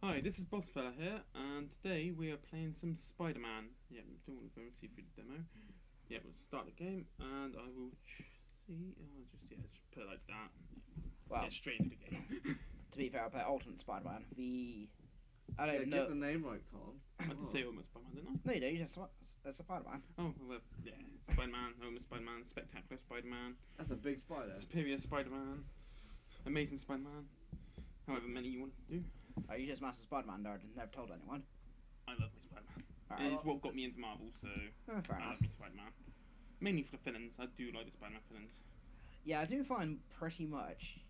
Hi, this is BossFella here, and today we are playing some Spider-Man. Yeah, don't want to go and see through the demo. Yeah, we'll start the game, and I will see. Just put it like that. Well, Get straight into the game. to be fair, I play Ultimate Spider-Man. I don't know. Get the name right, Tom. I did say almost Spider-Man, didn't I? No, you don't. You just it's a Spider-Man. Oh, well, yeah. Spider-Man, almost Spider-Man, Spectacular Spider-Man, That's a big spider. Superior Spider-Man, Amazing Spider-Man. However many you want to do. Oh, you just Master Spider-Man nerd and never told anyone. I love me Spider-Man. Alright. It's what got me into Marvel, so Fair I enough. love me Spider-Man. Mainly for the villains. I do like the Spider-Man villains. Yeah, I do find pretty much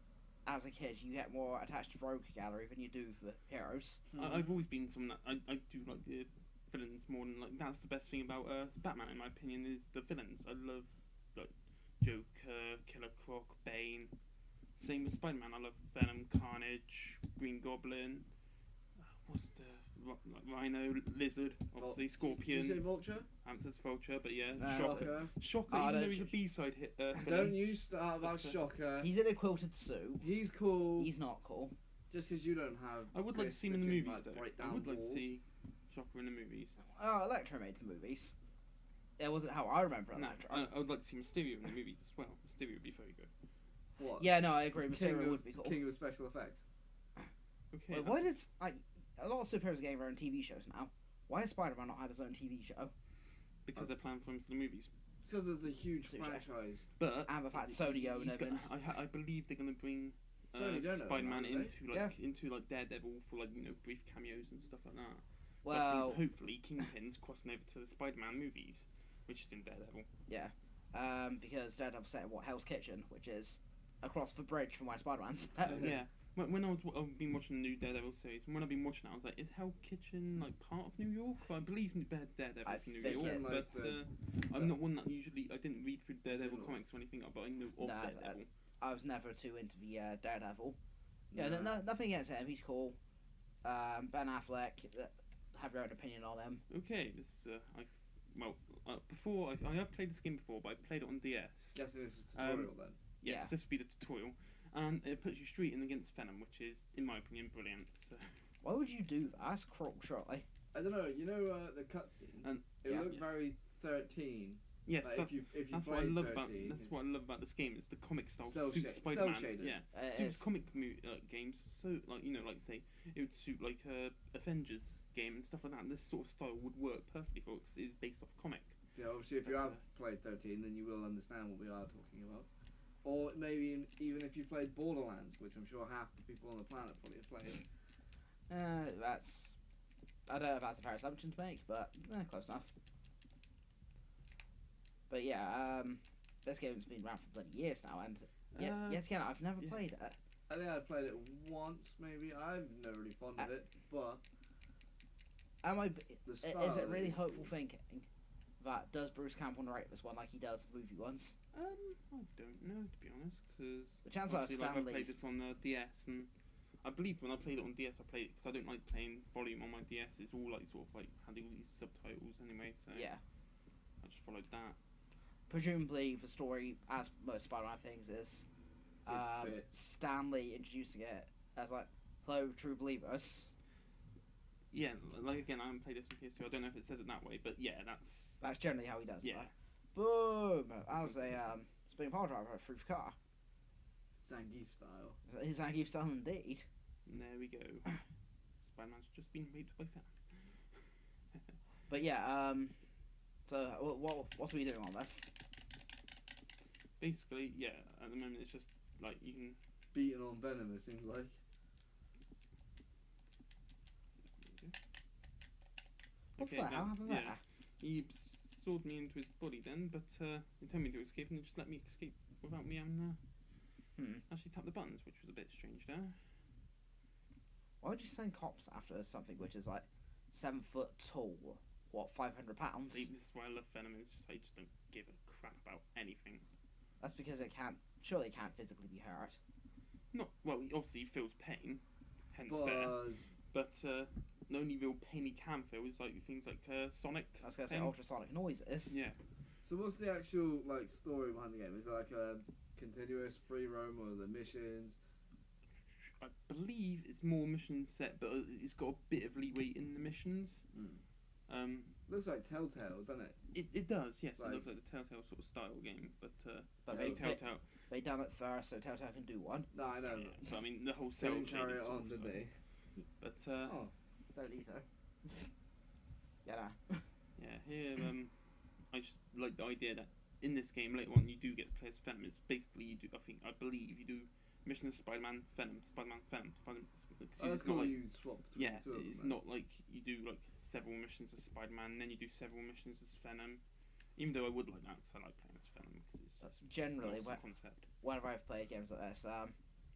as a kid you get more attached to Rogue Gallery than you do for heroes. I've always been someone that I do like the villains more than like that's the best thing about Batman in my opinion is the villains. I love like Joker, Killer Croc, Bane. Same with Spider-Man. I love Venom, Carnage, Green Goblin. What's the Rhino, Lizard, obviously Scorpion. Did you say Vulture? I haven't said Vulture, but yeah, Shocker. Shocker. Oh, Even though don't he's a B-side hit. Don't villain. you start about Shocker. He's in a quilted suit. He's cool. He's not cool. Just because you don't have. I would like to Chris see him in the that can, movies like, though. break I down would like to walls. see Shocker in the movies. Oh, Electro made the movies. It wasn't how I remember No, Electro. I would like to see Mysterio in the movies as well. Mysterio would be very good. What? Yeah, no, I agree. Mysterio King would be cool. King of special effects. Okay. Wait, why did a lot of superheroes are getting their own TV shows now? Why has Spider-Man not had his own TV show? Because they're planning for him for the movies. Because there's a huge Touche. franchise. But And the fact Sony own he's got- Evans. I believe they're going to bring Sony don't own Spider-Man that, do they? into like Daredevil for like brief cameos and stuff like that. So I Well, think hopefully Kingpin's crossing over to the Spider-Man movies, which is in Daredevil. yeah. Because Daredevil set in Hell's Kitchen, which is across the bridge from where Spider-Man's. Yeah. When I've been watching the new Daredevil series, and when I've been watching it, I was like, is Hell Kitchen like part of New York? I believe Daredevil I from New think York, it's- but I'm not one that usually I didn't read through Daredevil comics or anything, but I know of Nah, Daredevil. I was never too into the Daredevil. Yeah, Nah. nothing against him. He's cool. Ben Affleck, have your own opinion on him. Okay, this before I have played this game before, but I played it on DS. Guessing this is tutorial then. Yes, Yeah. this would be the tutorial, and it puts you straight in against Venom, which is, in my opinion, brilliant. So, Why would you do that? That's cruel, surely. I don't know. You know the cutscenes. And- It yeah. looked very 13. yes, Like, that, if you that's what I played love 13, about that's it's- what I love about this game. Is the comic style Cell suits shade- Spider-Man. cell shaded. Yeah, It suits is. comic games. So like say it would suit like a Avengers game and stuff like that. And this sort of style would work perfectly for it 'cause it's based off a comic. Yeah, obviously, if you But, have played 13, then you will understand what we are talking about. Or maybe even if you played Borderlands, which I'm sure half the people on the planet probably have played. That's. I don't know if that's a fair assumption to make, but close enough. But yeah, this game's been around for bloody years now, and yet again, I've never yeah. played it. I think I played it once, maybe. I'm never really fond of it, but the style Is it really is hopeful cool. thinking that does Bruce Campbell narrate this one like he does the movie ones? I don't know to be honest, because The chance that I Stan played Lee's- this on the DS, and I believe when I played it on DS, I played it because I don't like playing volume on my DS. It's all like sort of like had all these subtitles anyway, so Yeah. I just followed that. Presumably, the story, as most Spider-Man things, is bits. Stanley introducing it as like, "Hello, true believers." Yeah, like again, I haven't played this with PS2. I don't know if it says it that way, but yeah, that's That's generally how he does it. Yeah. Right? Boom! As a spinning power driver through the car. Zangief style. His Zangief style indeed. and there we go. Spider-Man's just been raped by Venom. But yeah, so what are we doing on this? Basically, yeah. At the moment, it's just like you can. Beating on Venom, it seems like. What Okay, the hell happened there? He sawed me into his body then, but he told me to escape and just let me escape without me having actually tap the buttons, which was a bit strange there. Why would you send cops after something which is like 7 foot tall? What, 500 pounds? See, this is why I love Venom. It's just I just don't give a crap about anything. That's because it can't. Surely it can't physically be hurt. Not well. Obviously, he feels pain, hence there. But But the only real pain he can feel is like things like Sonic. I was gonna say pain. ultrasonic noises. Yeah. so what's the actual like story behind the game? Is it like a continuous free roam, or the missions? believe it's more mission set, but it's got a bit of leeway in the missions. Looks like Telltale, doesn't it? It does, yes. Like- It looks like the Telltale sort of style game, but But obviously they- Telltale. They done it first, so Telltale can do one. No, I know. Yeah, but I mean the whole They cell didn't carry shaded it sort on, of did style. they? But Oh, Don't need to. Yeah, nah. yeah, here I just like the idea that in this game later on you do get to play as Venom. It's basically you do. I believe you do mission as Spider-Man, Venom, Spider-Man, Venom. Because that's it's not cool. like You swap between yeah, the two of them. it's then. not like you do like several missions as Spider-Man, and then you do several missions as Venom. Even though I would like that, because I like playing as Venom because it's just Generally, an awesome concept. whenever I've played games like this,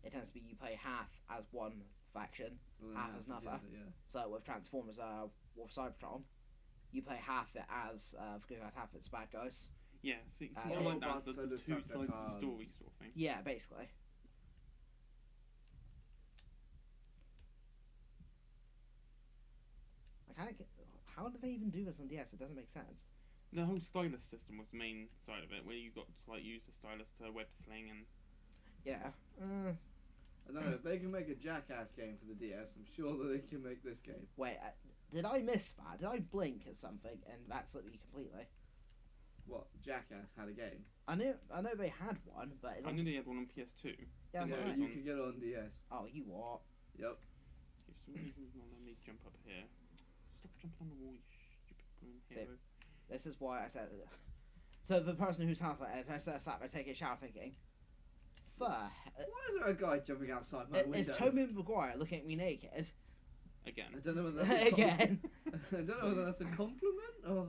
it tends to be you play half as one faction, Well, then half that's as another. the other, So with Transformers, with Cybertron, you play half it as good guys, half it's bad guys. Yeah, see Yeah, I well, like that as so the does two Captain sides of the Cards. story sort of thing. Yeah, basically. How did they even do this on DS? It doesn't make sense. The whole stylus system was the main side of it, where you got to like use the stylus to web sling and Yeah. I don't know, if they can make a Jackass game for the DS, I'm sure that they can make this game. Wait, did I miss that? Did I blink at something and that slipped me completely? What, Jackass had a game? I know they had one, but it's I knew they had one on PS2. yeah, it's Yeah, alright. you can get it on DS. Oh, you what? Yep. For some reason it's not letting me jump up here. Stop jumping on the wall, you stupid blooming Same. hero. This is why I said. So the person who sounds like it, I sat there taking a shower thinking, Why is there a guy jumping outside my window? is Tobey Maguire looking at me naked Again. I don't know whether that's a again? I don't know whether that's a compliment or...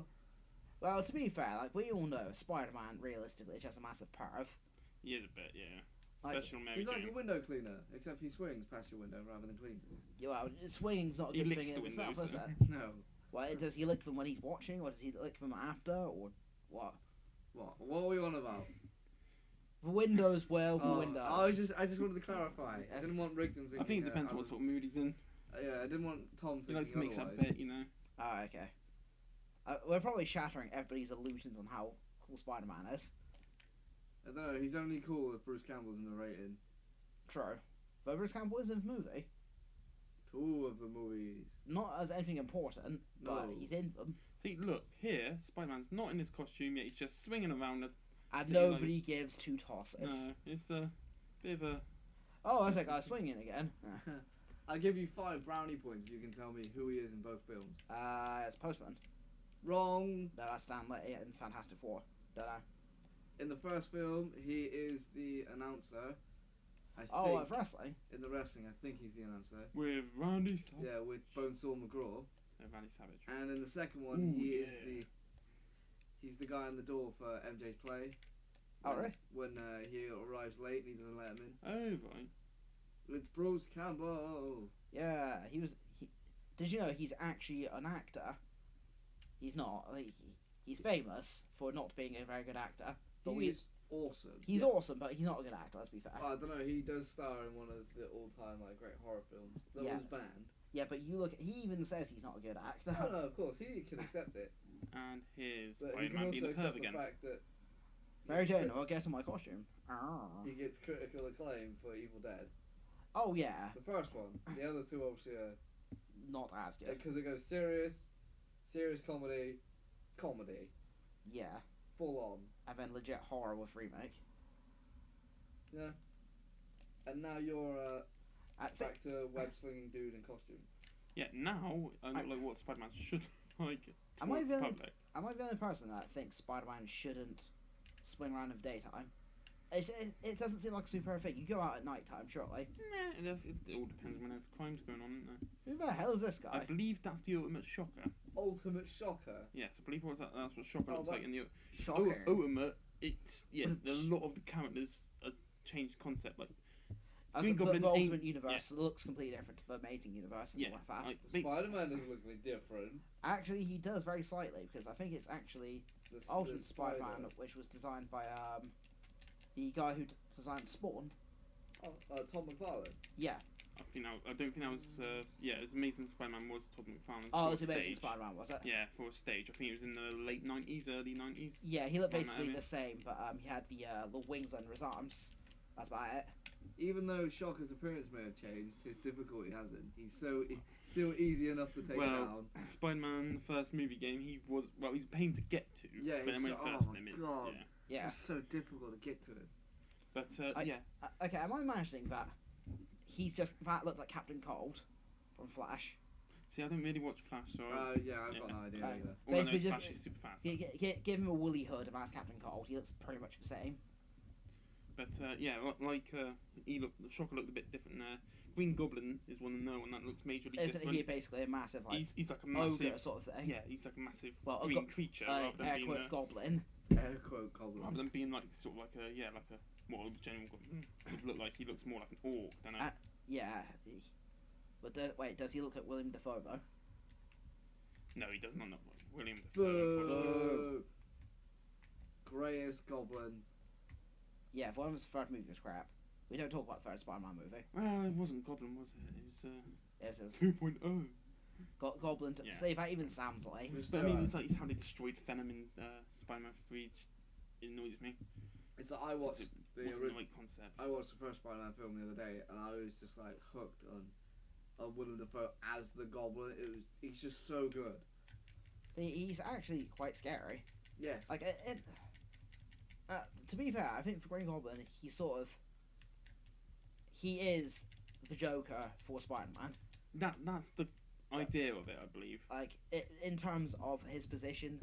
Well, to be fair, like we all know, Spider-Man realistically is just a massive perv. He is a bit, yeah. Like, Especially on Mary He's like Jane. a window cleaner, except he swings past your window rather than cleans it. Yeah, well, swinging's not a He good licks thing the in itself, windows, is so- it? No. Well, does he lick them when he's watching, or does he lick them after, or what? What are we on about? The windows, well, the Oh, windows. I just wanted to clarify. I Yes. didn't want Rigdon thinking... I think it depends I what was- sort of mood he's in. Yeah, I didn't want Tom He thinking likes to mix up otherwise. a bit, you know. Oh, okay. We're probably shattering everybody's illusions on how cool Spider-Man is. I don't know, he's only cool if Bruce Campbell's narrating. True. But Bruce Campbell is in the movie. 2 of the movies. Not as anything important, but No. he's in them. See, look, here, Spider-Man's not in his costume yet, he's just swinging around. And So you nobody gives two tosses. No, it's a bit of a... Oh, there's that guy swinging again. I'll give you 5 brownie points if you can tell me who he is in both films. It's Postman. Wrong. No, that's Stan Lee in Fantastic Four. Don't know. In the first film, he is the announcer. I Oh, think. of wrestling. In the wrestling, I think he's the announcer. With Randy Savage. Yeah, with Bonesaw McGraw. Randy Savage. And in the second one, Ooh, he is yeah. he's the guy on the door for MJ's play. Oh, really? When he arrives late and he doesn't let him in. Oh, right. It's Bruce Campbell. Yeah, did you know he's actually an actor? He's not. Like, he's famous for not being a very good actor. But He's awesome. he's awesome, but he's not a good actor. Let's be fair. I don't know. He does star in one of the all-time like great horror films that Yeah. was banned. Yeah, but you look. He even says he's not a good actor. Oh no, of course he can accept it. And here's But he can Spider-Man being also a perv accept again. the fact that Mary he's Jane, crit- I'll guess in my costume. he gets critical acclaim for Evil Dead. Oh yeah, The first one. The other 2 obviously are not as good. because it goes serious comedy, Yeah, full on. and then legit horror with remake. Yeah. And now you're That's back it. to web slinging dude in costume. Yeah, now I look like what Spider-Man should like Am I towards the the- public. Am I the only person that thinks Spider-Man shouldn't swing around in the daytime? It doesn't seem like a super thing. You go out at night time, surely. Nah, it all depends when there's crimes going on, isn't there? Who the hell is this I guy? believe that's the Ultimate Shocker. Ultimate Shocker. Yes, I believe that's what Shocker Oh, looks that- like in the Shocking. Ultimate. It's a lot of the characters changed concept. Like As Green the Goblin ain't- Ultimate Universe looks completely different to the Amazing Universe and yeah, all like that. like, they- Spider-Man doesn't look any different. Actually, he does very slightly because I think it's actually The Ultimate spider. Spider-Man, which was designed by the guy who designed Spawn. Tom McFarlane. Yeah. I don't think that was. Yeah, it was Amazing Spider-Man was Todd McFarlane. Oh, for it was a Amazing stage. Spider-Man, was it? Yeah, for a stage. I think it was in the late '90s, early '90s. Yeah, he looked Around that basically area. the same, but he had the wings under his arms. That's about it. even though Shocker's appearance may have changed, his difficulty hasn't. He's still easy enough to take down. Spider-Man first movie game, he's a pain to get to. Yeah, but then when first limits, Yeah. It's so difficult to get to it. But Okay, am I imagining that that looks like Captain Cold from Flash? See, I don't really watch Flash, so Yeah, I've got no idea either. all I know Basically is just- Flash is super fast. Give him a woolly hood and that's Captain Cold. He looks pretty much the same. But Shocker looked a bit different there. Green Goblin is one to know, and that looks majorly Isn't different. he basically a massive He's like a massive ogre sort of thing? Yeah, he's like a massive Well, green creature rather than air being quote goblin. Air quote goblin. rather than being like sort of like a general goblin. It look like he looks more like an orc than a. Yeah. But does he look like William Dafoe though? No, he does not look like William Dafoe. Boo! Greyest goblin. Yeah, if one of his first movie was crap, we don't talk about the third Spider-Man movie. Well, it wasn't Goblin, was it? It was 2.0. Goblin. Yeah. See, that even sounds like. But I mean, it's how they destroyed Venom in Spider-Man 3. It annoys me. It's like I watched It the wasn't the right concept. I watched the first Spider-Man film the other day, and I was just like hooked on Willem Dafoe as the Goblin. He's just so good. See, he's actually quite scary. Yes. Like, to be fair, I think for Green Goblin, he is the Joker for Spider-Man. That's the idea of it, I believe. Like, in terms of his position,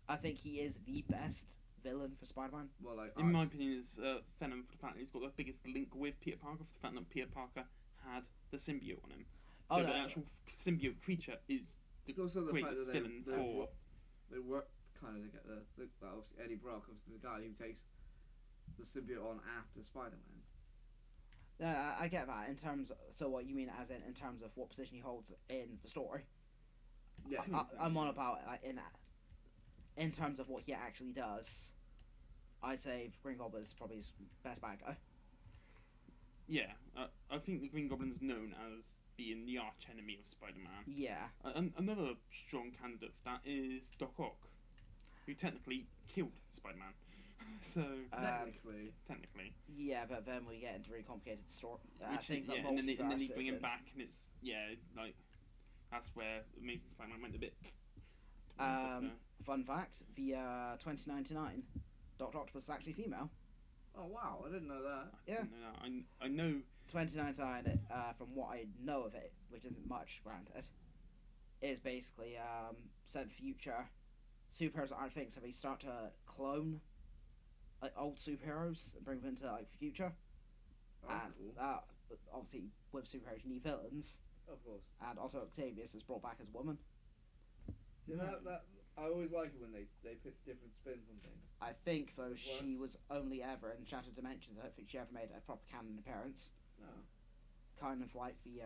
I think he is the best villain for Spider-Man. Well, like In my opinion, it's Venom for the fact that he's got the biggest link with Peter Parker, for the fact that Peter Parker had the symbiote on him. So the actual symbiote creature is the it's also the fact greatest that villain for. they work kind of together. Obviously, Eddie Brock, obviously the guy who takes the symbiote on after Spider-Man. Yeah, I get that. So what you mean as in terms of what position he holds in the story? Yeah. I'm on about in terms of what he actually does. I'd say Green Goblin is probably his best bad guy. Yeah, I think the Green Goblin's known as being the arch enemy of Spider-Man. Yeah. Another strong candidate for that is Doc Ock, who technically killed Spider-Man. So technically. Yeah, but then we get into really complicated story. And then they bring him back, and it's like that's where Amazing Spider-Man went a bit. Fun fact: the 2099 Dr. Octopus is actually female. Oh wow, I didn't know that. Yeah. I know 2099, from what I know of it, which isn't much, granted, is basically some future superheroes that aren't things, so they start to clone like old superheroes and bring them into like the future. That's And cool. obviously with superheroes you need villains, Of course. and also Octavius is brought back as a woman. You know that I always like it when they put different spins on things. I think though It she works. was only ever in Shattered Dimensions. I don't think she ever made a proper canon appearance. No. Kind of like the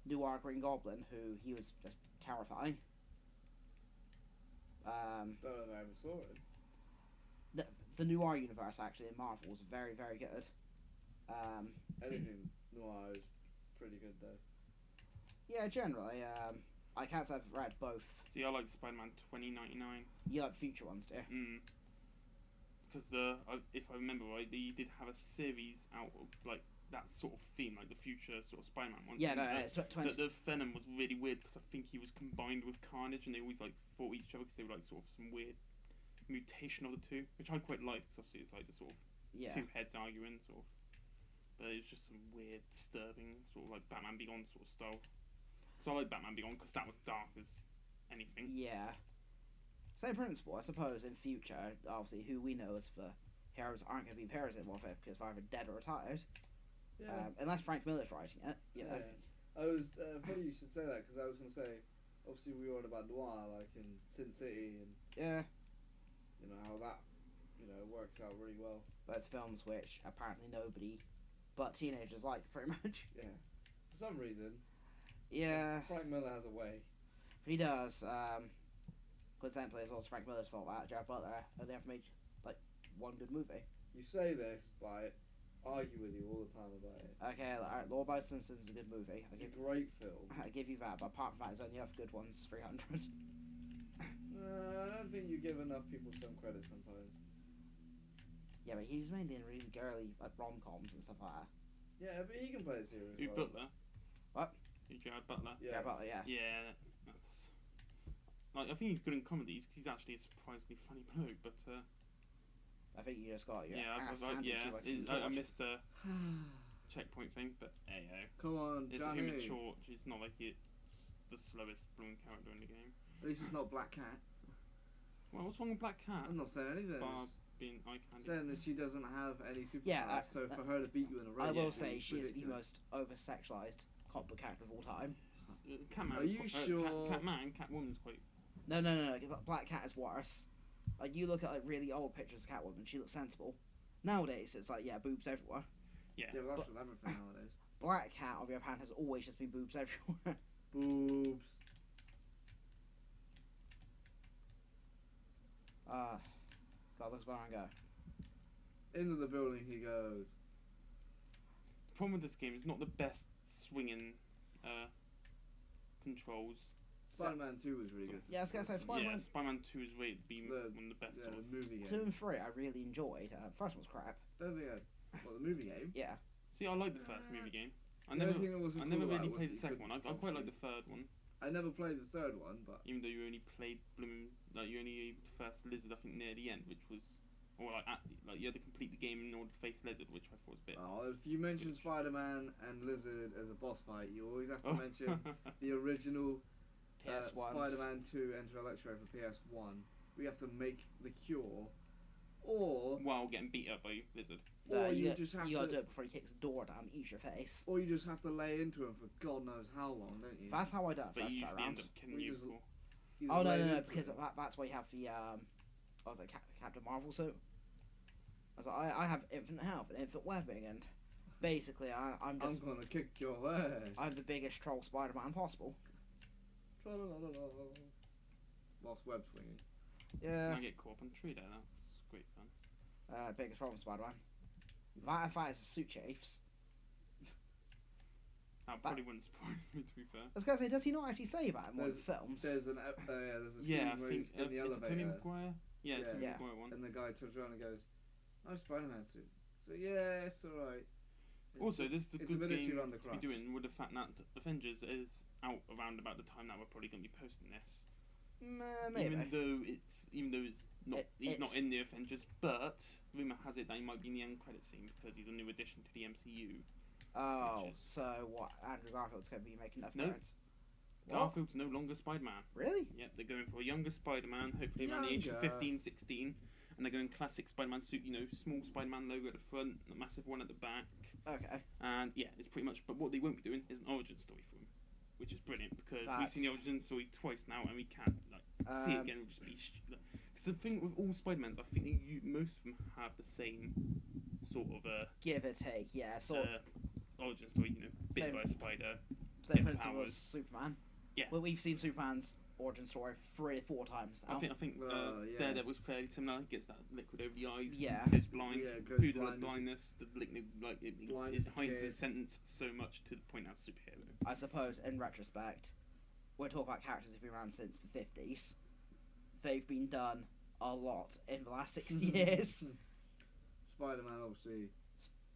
Noir Green Goblin, who he was just terrifying. Don't know if I ever saw it. The Noir universe actually in Marvel was very, very good. Anything noir is pretty good though. Yeah, generally. I can't say I've read both. See, I like Spider-Man 2099. You like future ones, do you? Because if I remember right, they did have a series out of like that sort of theme, like the future sort of Spider-Man one. Yeah, no, it's 20. The Venom was really weird because I think he was combined with Carnage, and they always like fought each other because they were like sort of some weird mutation of the two, which I quite liked because obviously it's like the sort of two heads arguing sort of. But it was just some weird, disturbing sort of like Batman Beyond sort of style. So I like Batman Beyond because that was dark as anything. Yeah. Same principle, I suppose, in future. Obviously, who we know as the heroes aren't going to be heroes anymore because they're either dead or retired. Yeah. Unless Frank Miller's writing it, you know. Yeah. I was funny you should say that because I was going to say, obviously we were on about noir like in Sin City and you know how that works out really well. Those films which apparently nobody but teenagers like, pretty much. Yeah. For some reason. Yeah. Frank Miller has a way. He does. Coincidentally, it's also Frank Miller's fault that Jared Butler only ever made like one good movie. You say this, but I argue with you all the time about it. Okay, alright, Law Abiding Citizens is a good movie. It's a great film. I give you that, but apart from that, there's only other good ones, 300. I don't think you give enough people some credit sometimes. Yeah, but he's mainly in really girly like rom-coms and stuff like that. Yeah, but he can play a serious Who, role. Butler? What? Who, Gerard Butler? Yeah. But yeah. Yeah, that's... Like, I think he's good in comedies because he's actually a surprisingly funny bloke, but... I think you just got your yeah, ass I handed to you like a I torch. missed a checkpoint thing, but hey, Come on, it's Johnny. him in short. It's not like it's the slowest blown character in the game. At least it's not Black Cat. Well, what's wrong with Black Cat? I'm not saying anything. Bar being eye I'm candy. saying that she doesn't have any superpowers, Yeah, so for her to beat you in a race, I will is say she is the ridiculous. most over-sexualized comic book character of all time. Catman. Are you sure? Catman, Catwoman's quite. No. Black Cat is worse. Like you look at like really old pictures of Catwoman, she looks sensible. Nowadays, it's like boobs everywhere. Yeah. Yeah, well, that's with everything nowadays. Black Cat, on the other hand, has always just been boobs everywhere. Boobs. God, looks where I go. Into the building he goes. The problem with this game is not the best swinging controls. Spider-Man 2 was really good. Yeah, I was gonna say Spider-Man. Yeah, Spider-Man 2 is rated to be The- one of the best Yeah, sort the of. movie game. 2 and 3 I really enjoyed. First one was crap. Don't think well, the movie game. Yeah. See, I like the first movie game. I The never, only thing that wasn't I cool never about really it was played that the you second couldn't one. I quite like function. the third one, I never played the third one, but even though you only played like you only the first lizard, I think near the end, which was, or like you had to complete the game in order to face lizard, which I thought was a bit. if you mention Spider-Man and Lizard as a boss fight, you always have to mention the original PS1. Spider-Man 2 Enter Electro for PS1. We have to make the cure, or While getting beat up by lizard. you you just have gotta to, do it before he kicks the door down and eats your face. or you just have to lay into him for God knows how long, don't you? That's how I done it But first you try usually round. end up killing We you just- for. You Oh just no, lay no, no, into because him. that's why you have the what was it, Captain Marvel suit. I was like, I have infinite health and infinite webbing, and basically I'm I'm just gonna kick your ass. I'm the biggest troll Spider-Man possible. Lost web swinging. Yeah. I get caught up on a tree there. That's great fun. Biggest problem Spider-Man. That fights the suit chiefs. That probably wouldn't surprise me, to be fair. I was gonna say, does he not actually say that in one of the films? There's a scene Yeah, I where think he's in the is it Tony elevator, Maguire? Yeah, Yeah. Tony Yeah. Maguire one. and the guy turns around and goes, "Nice Spider-Man suit." So yeah, it's alright. Also, this is a it's good a bit itchy game around the to be crotch. doing with the fact that Avengers is out around about the time that we're probably going to be posting this. Maybe. Even though it's not he's not it's- in the Avengers, but rumor has it that he might be in the end credit scene because he's a new addition to the MCU. Oh, which is- so what? Andrew Garfield's going to be making that No. appearance? What? Garfield's no longer Spider-Man. Really? Yep, they're going for a younger Spider-Man, hopefully around the age of Younger. 15, 16. And they're going classic Spider-Man suit, small Spider-Man logo at the front, a massive one at the back. Okay. And yeah, it's pretty much. But what they won't be doing is an origin story for him, which is brilliant because we've seen the origin story twice now, and we can't see it again. It'll just be because the thing with all Spider-Mans, I think most of them have the same sort of Give or take, yeah. origin story. Bit Same- by a spider. Same bit principle powers. as Superman. Yeah. Well, we've seen Superman's origin story 3 or 4 times now. I think Yeah. Daredevil's fairly similar. He gets that liquid over the eyes. Yeah. Goes blind. Yeah, goes through the blind. blindness, the liquid Blinds it the hides kid. his sentence so much to the point of superhero. I suppose, in retrospect, we're talking about characters who've been around since the 50s. They've been done a lot in the last 60 years. Spider-Man, obviously.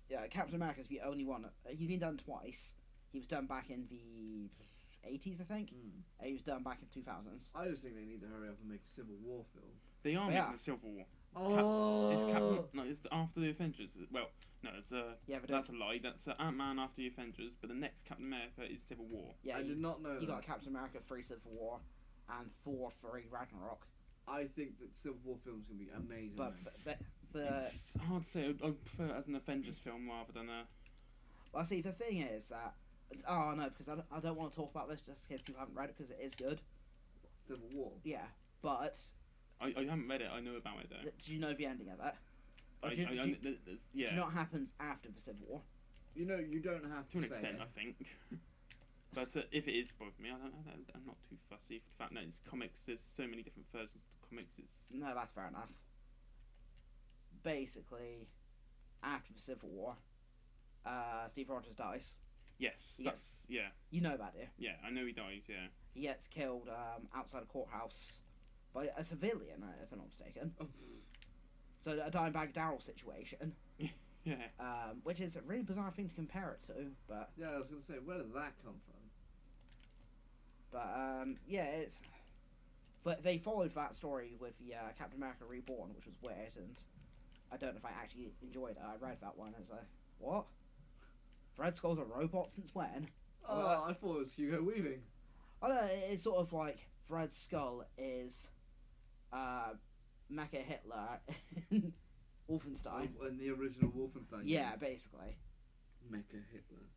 Yeah, Captain America's the only one. He's been done twice. He was done back in the 80s, I think. He was done back in 2000s. I just think they need to hurry up and make a Civil War film. They are They making are. a Civil War. Oh, It's Captain. No, it's after the Avengers. Well, no, it's Yeah, but that's a lie. That's Ant-Man after the Avengers. But the next Captain America is Civil War. yeah, I you, did not know you that. got Captain America 3 Civil War and Thor 3 Ragnarok. I think that Civil War film's gonna be amazing. But the It's hard to say. I prefer it as an Avengers film rather than a. well, see, the thing is that no, because I don't want to talk about this just in case people haven't read it because it is good. Civil War. Yeah, but I haven't read it. I know about it though. do you know the ending of it? Or I, do, you, I, do, I, you, there's- do yeah, you know what happens after the Civil War? You know, you don't have to to an say extent, it. I think. But if it is bothering me, I'm not too fussy. For the fact that it's comics, there's so many different versions of the comics. It's No, that's fair enough. Basically, after the Civil War, Steve Rogers dies. yes, Yes. that's yeah, You know that, dear. yeah. I know he dies. Yeah, He gets killed outside a courthouse by a civilian, if I'm not mistaken. Oh, So a Dimebag Daryl situation, Yeah. which is a really bizarre thing to compare it to, but Yeah, I was gonna say, where did that come from? yeah, it's. But they followed that story with the Captain America Reborn, which was weird, and I don't know if I actually enjoyed it. I read that one as a what? Red Skull's a robot since when? Oh, Well, I thought it was Hugo Weaving. I don't know, it's sort of like Red Skull is Mecha Hitler in Wolfenstein. Oh, in the original Wolfenstein. Yeah, games. basically. Mecha Hitler.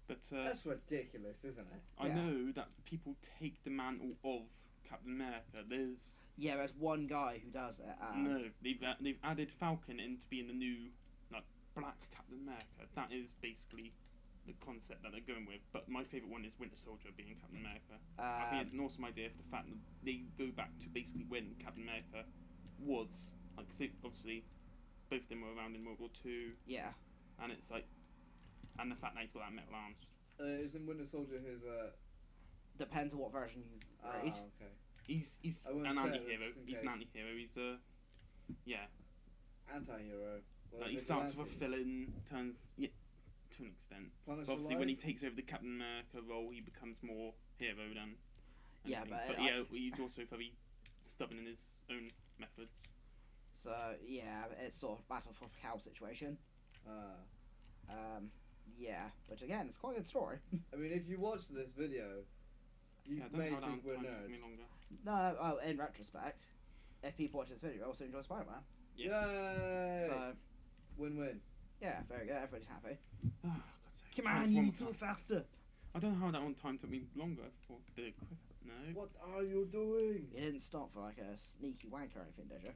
But That's ridiculous, isn't it? I Yeah. know that people take the mantle of Captain America. There's Yeah, there's one guy who does it. no, they've added Falcon in to be in the new like Black Captain America. That is basically the concept that they're going with. But my favourite one is Winter Soldier being Captain America. I think it's an awesome idea for the fact that they go back to basically when Captain America was like. So obviously, both of them were around in World War II, Yeah. and it's like, and the fact that he's got that metal arms. Isn't Winter Soldier his Depends on what version you read. okay. He's I an wouldn't say it, anti-hero. just in He's an case. anti-hero. He's yeah. Anti-hero. Well, Like he starts with a vigilante. villain, turns to an extent. Punisher But obviously, when he like? takes over the Captain America role, he becomes more hero than. Yeah, anything. but, yeah, he's also very stubborn in his own methods. So, yeah, it's sort of Battle for Cow situation. Yeah, which again, it's quite a good story. I mean, if you watch this video, you Yeah, I don't may know how think that we're time took nerds. me longer. No, oh, in retrospect, if people watch this video, also enjoy Spider-Man. Yay! So, Win-win. yeah, very good. Everybody's happy. Oh, God's sake. Come Try on, this you one need to more do it time. faster. I don't know how that one time took me longer. I thought I did it quicker. No. What are you doing? You didn't stop for like a sneaky wank or anything, did you?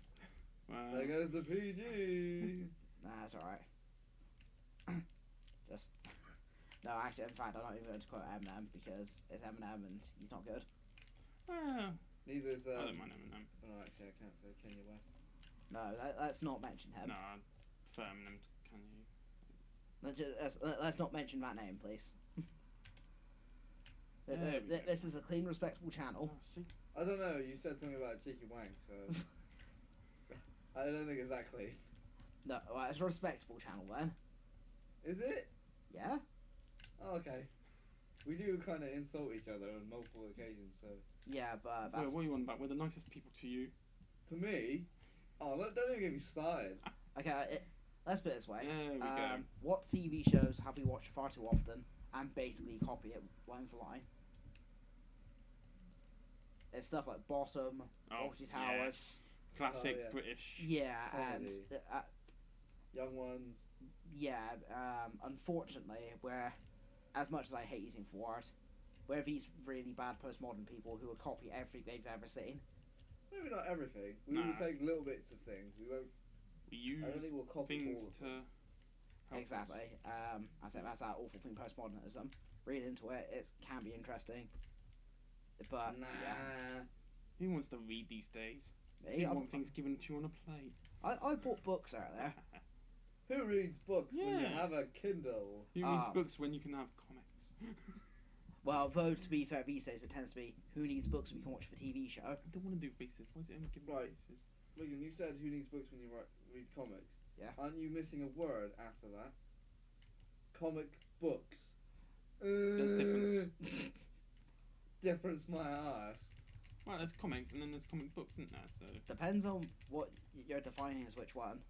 There goes the PG. Nah, that's alright. Just. No, actually, in fact, I'm not even going to quote Eminem because it's Eminem and he's not good. Neither is. I don't mind Eminem. Oh, actually, I can't say Kanye West. No, let's not mention him. No, I prefer Eminem to Kanye. Let's not mention that name, please. There we go. This is a clean, respectable channel. Oh, see? I don't know. You said something about a cheeky wank, so I don't think it's that clean. No, well, it's a respectable channel then. Is it? Yeah? Oh, okay. We do kind of insult each other on multiple occasions, so Yeah, but Well, that's... what are you on about? We're the nicest people to you. to me, don't even get me started. Okay, let's put it this way. There we go. What TV shows have we watched far too often and basically copy it line for line? It's stuff like Bottom, Faulty yeah. Towers. Classic Oh, yeah. British. Yeah, and... Comedy. Young ones. yeah, unfortunately, where, as much as I hate using the word, we're these really bad postmodern people who would copy everything they've ever seen. Maybe not everything. We Nah. will take little bits of things. We won't. We use I don't think we'll copy things all of to them. help Exactly. I say that's that awful thing, postmodernism. Read into it, it can be interesting. But, Nah. yeah. Who wants to read these days? Me, You want things given to you on a plate. I bought books earlier. Who reads books when you Yeah. have a Kindle? Who reads books when you can have comics? Well, though, to be fair, these days it tends to be who needs books we can watch for TV show. I don't want to do faces. Why is it only giving Right. faces? Wigan, you said who needs books when you read comics. Yeah. Aren't you missing a word after that? Comic books. There's difference. Difference my ass. Well, there's comics and then there's comic books, isn't there? So Depends on what you're defining as which one.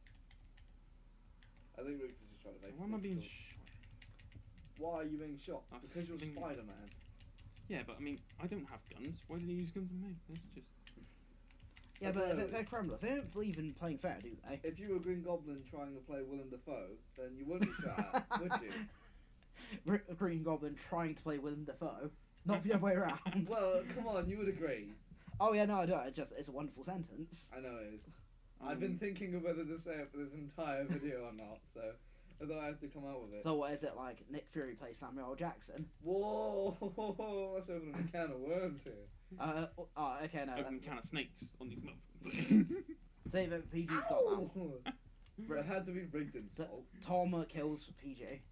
I think Rick's just trying to make why am I being difficult. shot? Why are you being shot? I'll Because you're sling- Spider-Man. Yeah, but I mean, I don't have guns. Why do they use guns on me? That's just Yeah, but No. they're criminals. They don't believe in playing fair, do they? If you were Green Goblin trying to play Willem Dafoe, then you wouldn't be shot at, would you? Green Goblin trying to play Willem Dafoe, not the other way around. Well, come on, you would agree. Oh yeah, no, I don't. It's a wonderful sentence. I know it is. I've been thinking of whether to say it for this entire video or not, so I thought I have to come out with it. So what is it like? Nick Fury plays Samuel L. Jackson. Whoa, let's open a can of worms here. Oh, okay, no. open a can of snakes on these motherfuckers. Say that PG's got Ow! that. It had to be Rigdon salt. Tom kills PG.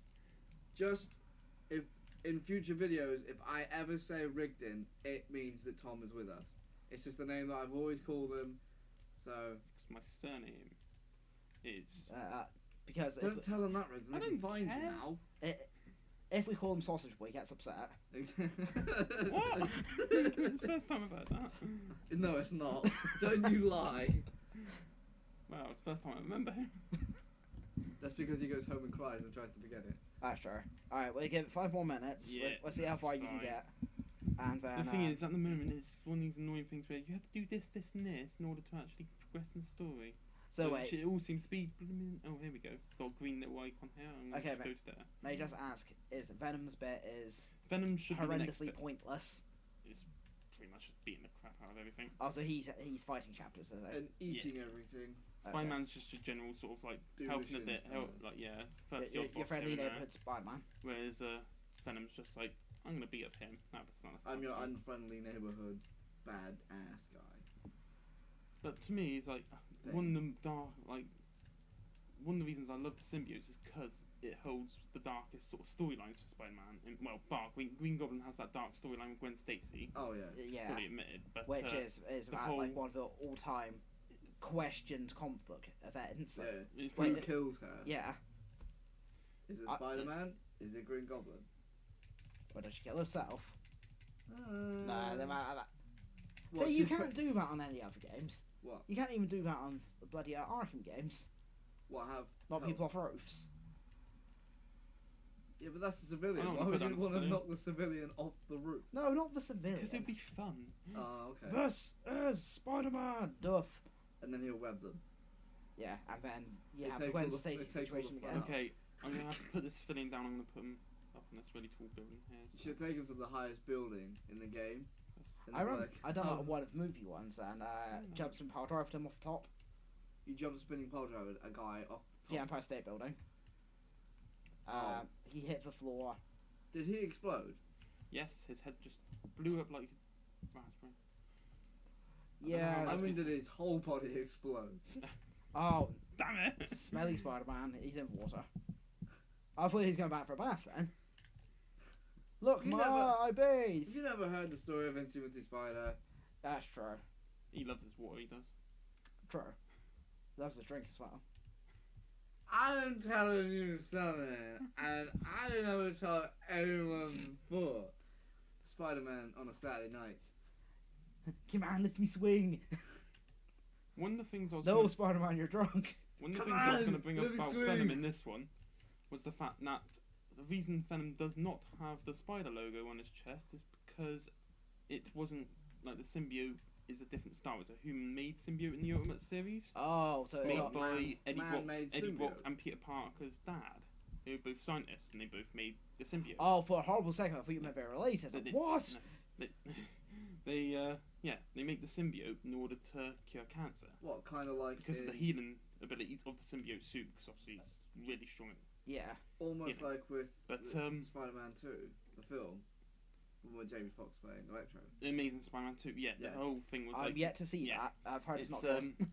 Just, if in future videos, if I ever say Rigdon, it means that Tom is with us. It's just the name that I've always called him, so my surname is. Because Don't tell him that, Red. I They can don't find care. you now. if we call him Sausage Boy, he gets upset. What? It's the first time I've heard that. No, it's not. Don't you lie. Well, it's the first time I remember him. That's because he goes home and cries and tries to forget it. That's true. Alright, we'll give it 5 more minutes. Yeah, We'll see how that's far you can fine. get. And then, The thing is, at the moment, it's one of these annoying things where you have to do this, this, and this in order to actually progress in the story. so Which wait, it all seems to be. Oh, here we go. Got a green little icon here. I'm going to Okay, just go to there. may I just ask, is Venom's bit is Venom should be the next horrendously bit. pointless? It's pretty much just beating the crap out of everything. Also, he's fighting chapters, is it? And eating everything. Spider-Man's just a general sort of like Do helping a missions, bit, help, kinda. like yeah, first Your, your your boss friendly here and there. neighborhood Spider-Man. Whereas Venom's just like, I'm gonna beat up him. No, that's not. I'm your unfriendly neighborhood badass guy. But to me, it's like one of the reasons I love the symbiote is because it holds the darkest sort of storylines for Spider-Man. And, well, Green Goblin has that dark storyline with Gwen Stacy, Oh yeah. Yeah, fully admitted. But which is the like whole- one of the all-time questioned comic book events. Yeah. it's Who pretty, kills her? Yeah. Is it I- Spider-Man? Is it Green Goblin? Or does she kill herself? What, See, you she can't do that on any other games. What? You can't even do that on the bloody Arkham games. What have? Not no. people off roofs. Yeah, but that's a civilian. I don't Why wanna would put you that on want to civilian. knock the civilian off the roof? No, not the civilian. because it'd be fun. Oh, okay. This is Spider-Man. Duff. And then he'll web them. Yeah, and then you It have the takes Gwen all the- Stacy it takes all the situation fun again. out. Okay, I'm gonna have to put this civilian down. I'm gonna put him up in this really tall building here. You should take him to the highest building in the game. And I it's remember like, I done oh, one of the movie ones and jumped and power drove him off the top You jump spinning pole driver a guy off. the Empire State Building. Oh. He hit the floor. Did he explode? Yes, his head just blew up like raspberry. Yeah. I That's mean, did his whole body explode? Oh, Damn it! smelly Spider-Man. He's in water. I thought he was going back for a bath then. Look, You Ma, never- I bathe. Have you never heard the story of Infinity Spider? That's true. He loves his water. He does. True. Loves to drink as well. I'm telling you something, and I never told anyone before. Spider-Man on a Saturday night. Come on, let me swing. One of the things I was No, gonna, Spider-Man, you're drunk. one of the Come things I was on, going to bring up let me about swing. Venom in this one was the fact that the reason Venom does not have the spider logo on his chest is because it wasn't like the symbiote is a different style. It's a human-made symbiote in the Ultimate series, Oh, so it's made not by Eddie Brock man-made Brock symbiote. and Peter Parker's dad. They were both scientists, and they both made the symbiote. Oh, for a horrible second, I thought you meant they were related. They did- What? no, they make the symbiote in order to cure cancer What, kind of like because of the in- healing abilities of the symbiote suit. Because obviously it's really strong. Yeah. almost Yeah. like with But Spider-Man 2, the film, with Jamie Foxx playing Electro. the Amazing Spider-Man 2, yeah, Yeah. the whole thing was I'm like yet to see yeah. that. I've heard it's it's not good.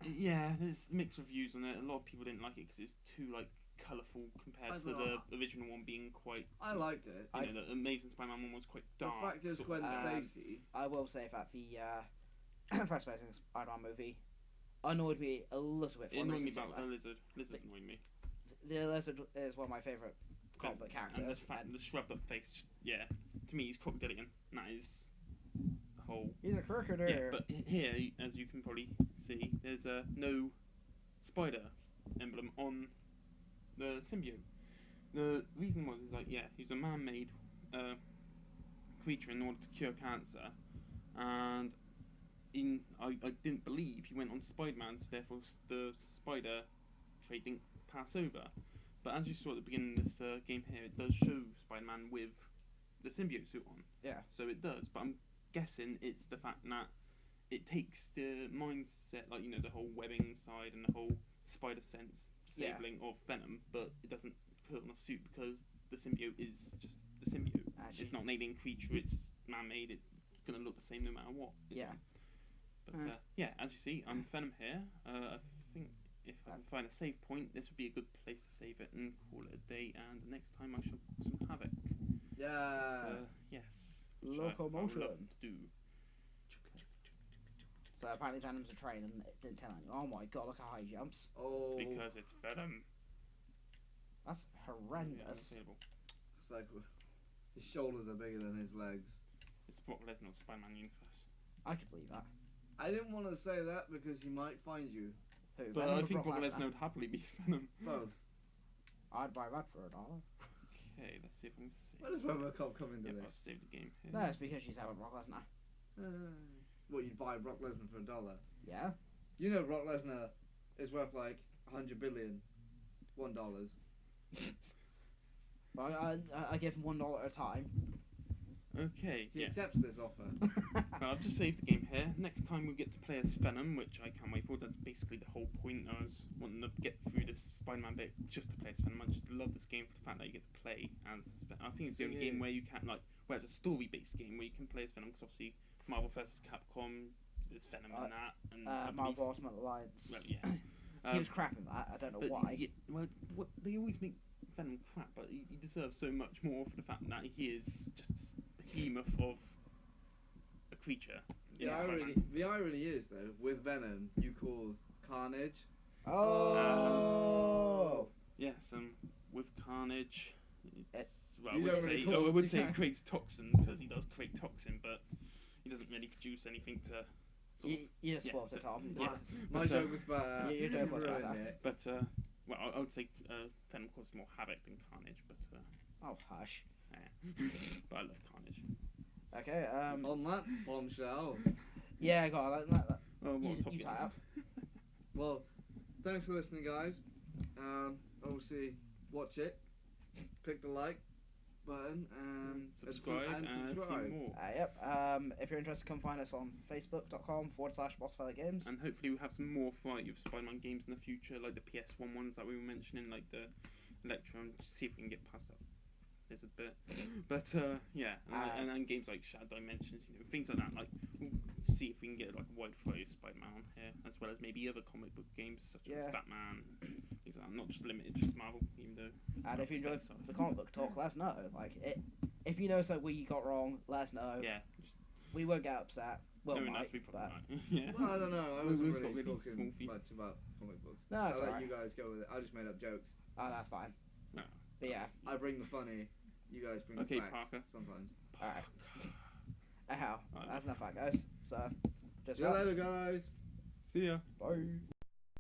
yeah, there's mixed reviews on it. A lot of people didn't like it because it's too like colourful compared I to know. the original one being quite. I liked it. You know, the Amazing Spider-Man one was quite dark. The fact is, sort Gwen of- Stacy. I will say that the first Amazing Spider-Man movie annoyed me a little bit. it For annoyed me reasons about of the lizard. Lizard annoyed me. The Lizard is one of my favourite comic book And the characters. fact And the shrugged up face, yeah, to me he's crocodilian. And that is the whole. he's a cricketer. Yeah, but here, as you can probably see, there's no spider emblem on the symbiote. The reason was is like he's a man-made creature in order to cure cancer, and I didn't believe he went on Spider-Man, so therefore the spider trait didn't pass over. But as you saw at the beginning of this game here, it does show Spider-Man with the symbiote suit on. Yeah. So it does, but I'm guessing it's the fact that it takes the mindset, like the whole webbing side and the whole spider sense disabling of Venom, but it doesn't put on a suit because the symbiote is just the symbiote. Actually- It's not an alien creature; it's man-made. It's gonna look the same no matter what. isn't Yeah. it? But yeah, as you see, I'm Venom here. I think if I can find a save point, this would be a good place to save it and call it a day. And the next time I shall cause some havoc. Yeah. So, yes. which I would Locomotion. love to do. So apparently Venom's a train, and it didn't tell anyone. Oh my god, look how high he jumps. Oh. Because it's Venom. That's horrendous. Yeah, It's like his shoulders are bigger than his legs. it's Brock Lesnar of Spider-Man universe. I could believe that. I didn't want to say that because he might find you. Who? But Venom I or think Brock Lesnar? Lesnar would happily be Venom. Both. I'd buy that for $1. Okay, let's see if I can see. Where does Robocop come into Yeah, I'll this? save the game here. No, it's because she's having Brock Lesnar. What, you'd buy Brock Lesnar for $1? Yeah. You know Brock Lesnar is worth like 100 billion. $1. But I give him $1 at a time. Okay, He yeah. accepts this offer. Well, I've just saved the game here. Next time we get to play as Venom, which I can't wait for. That's basically the whole point. I was wanting to get through this Spider-Man bit just to play as Venom. I just love this game for the fact that you get to play as Venom. I think it's the only game where you can, like, where it's a story-based game where you can play as Venom, because obviously Marvel vs. Capcom, there's Venom in that. And I believe- Marvel Ultimate Alliance. well, yeah. He was crap in that. I don't know But why. yeah, well, they always make Venom crap, but he deserves so much more for the fact that he is just this behemoth of a creature. The irony is, though, with Venom, you cause Carnage. Oh. Yes, with Carnage, it's, well, I You would don't say, really I cause would the say ca- it creates toxin, because he does create toxin, but he doesn't really produce anything to sort of. You just yeah, spoiled it, Tom. yeah. My But, joke was better. your joke was ruined better. it. But well, I would say Venom causes more havoc than Carnage, but Oh, hush. but I love Carnage. Okay, On that bombshell. yeah, go on. Oh, what You topic? tie up. Well, thanks for listening, guys. Obviously, watch it. Click the like button and Subscribe and see more. Yep. If you're interested, come find us on facebook.com/BossFella Games. And hopefully we'll have some more variety of Spider-Man games in the future, like the PS1 ones that we were mentioning, like the Electro, and just see if we can get past that lizard bit. But yeah, and games like Shadow Dimensions, things like that. Like, we'll see if we can get like a wide variety of Spider-Man on here, as well as maybe other comic book games such as Batman, things like that. Not just limited just Marvel, even though. And if you enjoyed the comic book talk, let us know. Like, if you know something we got wrong, let us know. Yeah. We won't get upset. Well, no, might, that's we probably but might. Yeah. Well, I don't know. I wasn't We've really got really small talking feet. much about comic books. No, that's I'll let alright. you guys go with it. I just made up jokes. Oh, that's fine. No. But yeah. I bring the funny. You guys bring Okay, the facts Parker. sometimes. Alright. Anyhow, Alright. that's enough of that, guys. So, just See you later, guys. See ya. bye.